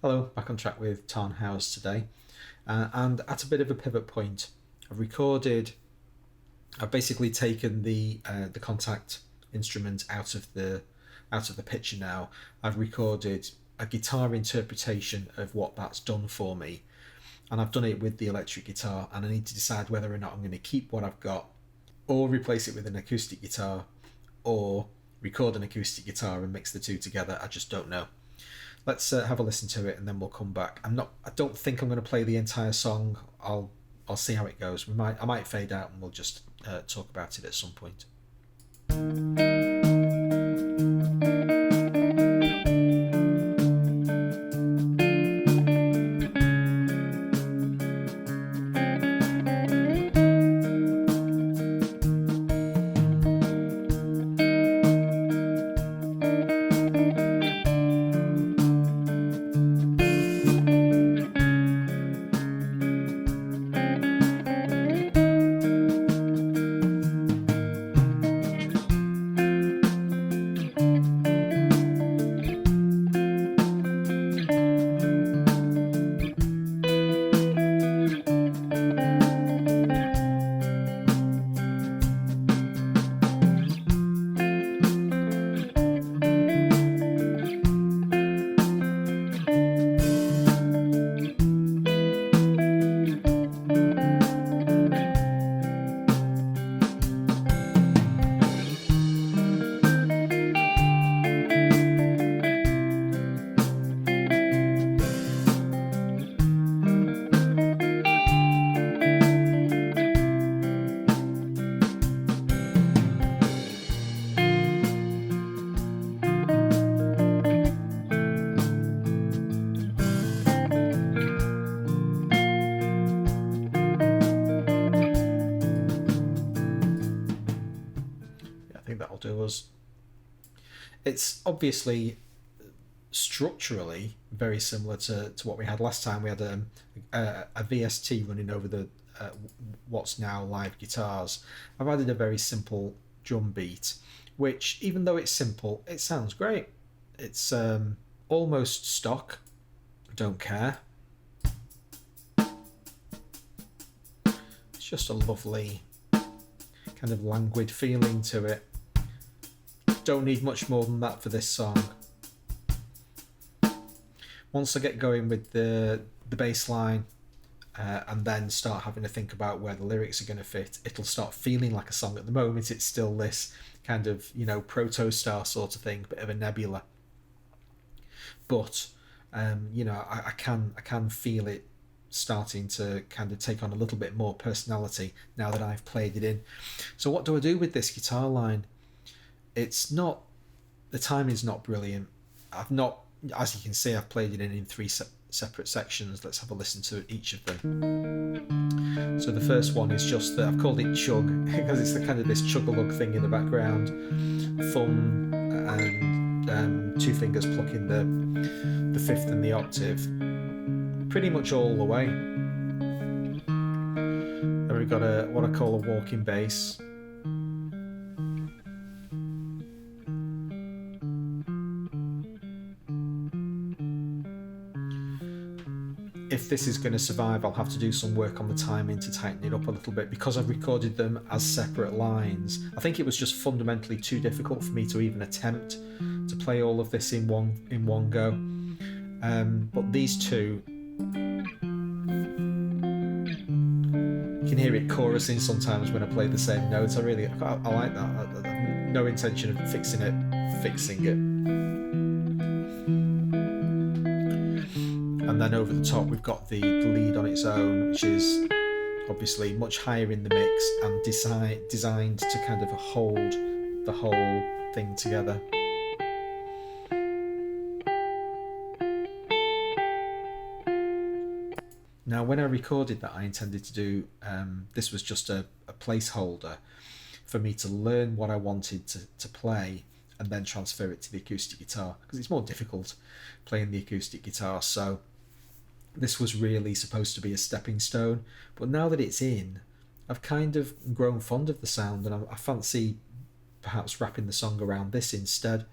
Hello, back on track with Tarn House today, and at a bit of a pivot point, I've basically taken the contact instrument out of the picture now. I've recorded a guitar interpretation of what that's done for me, and I've done it with the electric guitar, and I need to decide whether or not I'm going to keep what I've got, or replace it with an acoustic guitar, or record an acoustic guitar and mix the two together. I just don't know. Let's have a listen to it and then we'll come back. I don't think I'm going to play the entire song. I'll see how it goes. I might fade out and we'll just talk about it at some point. Do us. It's obviously structurally very similar to what we had last time. We had a VST running over the what's now live guitars. I've added a very simple drum beat, which, even though it's simple, it sounds great. It's almost stock. Don't care. It's just a lovely kind of languid feeling to it. Don't need much more than that for this song. Once I get going with the bass line and then start having to think about where the lyrics are going to fit, it'll start feeling like a song. At the moment it's still this kind of, proto-star sort of thing, bit of a nebula. But I can feel it starting to kind of take on a little bit more personality now that I've played it in. So what do I do with this guitar line? The timing's not brilliant. As you can see, I've played it in three separate sections. Let's have a listen to each of them. So the first one is just that I've called it chug because it's the kind of this chug-a-lug thing in the background. Thumb and two fingers plucking the fifth and the octave, pretty much all the way. Then we've got what I call a walking bass. If this is going to survive, I'll have to do some work on the timing to tighten it up a little bit because I've recorded them as separate lines. I think it was just fundamentally too difficult for me to even attempt to play all of this in one go. But these two, you can hear it chorusing sometimes when I play the same notes. I like that. I have no intention of fixing it. And then over the top we've got the lead on its own, which is obviously much higher in the mix and designed to kind of hold the whole thing together. Now when I recorded that, I intended to do, this was just a placeholder for me to learn what I wanted to play and then transfer it to the acoustic guitar, because it's more difficult playing the acoustic guitar. So this was really supposed to be a stepping stone, but now that it's in, I've kind of grown fond of the sound, and I fancy perhaps wrapping the song around this instead.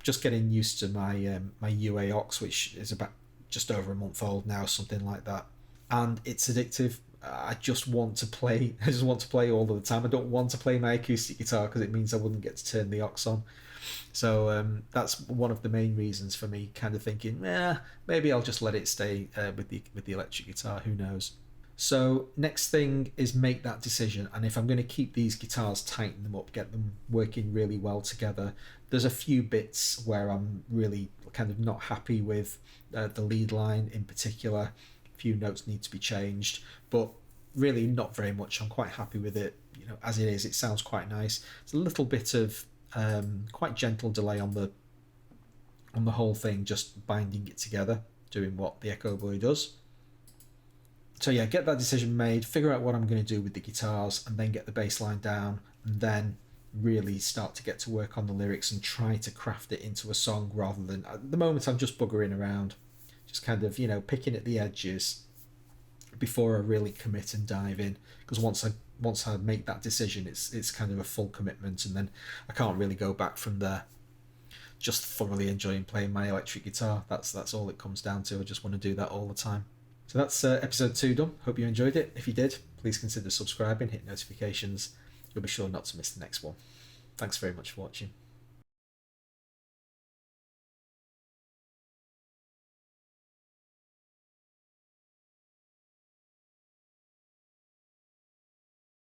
Just getting used to my UA aux, which is about just over a month old now, something like that, and it's addictive. I just want to play. I just want to play all of the time. I don't want to play my acoustic guitar because it means I wouldn't get to turn the aux on. So that's one of the main reasons for me kind of thinking, maybe I'll just let it stay with the electric guitar. Who knows? So next thing is make that decision. And if I'm going to keep these guitars, tighten them up, get them working really well together, there's a few bits where I'm really kind of not happy with the lead line in particular. A few notes need to be changed, but really not very much. I'm quite happy with it. As it is, it sounds quite nice. It's a little bit of quite gentle delay on the whole thing, just binding it together, doing what the Echo Boy does. So yeah, get that decision made, figure out what I'm going to do with the guitars, and then get the bass line down, and then really start to get to work on the lyrics and try to craft it into a song, rather than at the moment I'm just buggering around, just kind of picking at the edges before I really commit and dive in. Because once I make that decision, it's kind of a full commitment, and then I can't really go back from there. Just thoroughly enjoying playing my electric guitar. That's all it comes down to. I just want to do that all the time. So that's episode 2 done. Hope you enjoyed it. If you did, please consider subscribing, hit notifications. You'll be sure not to miss the next one. Thanks very much for watching.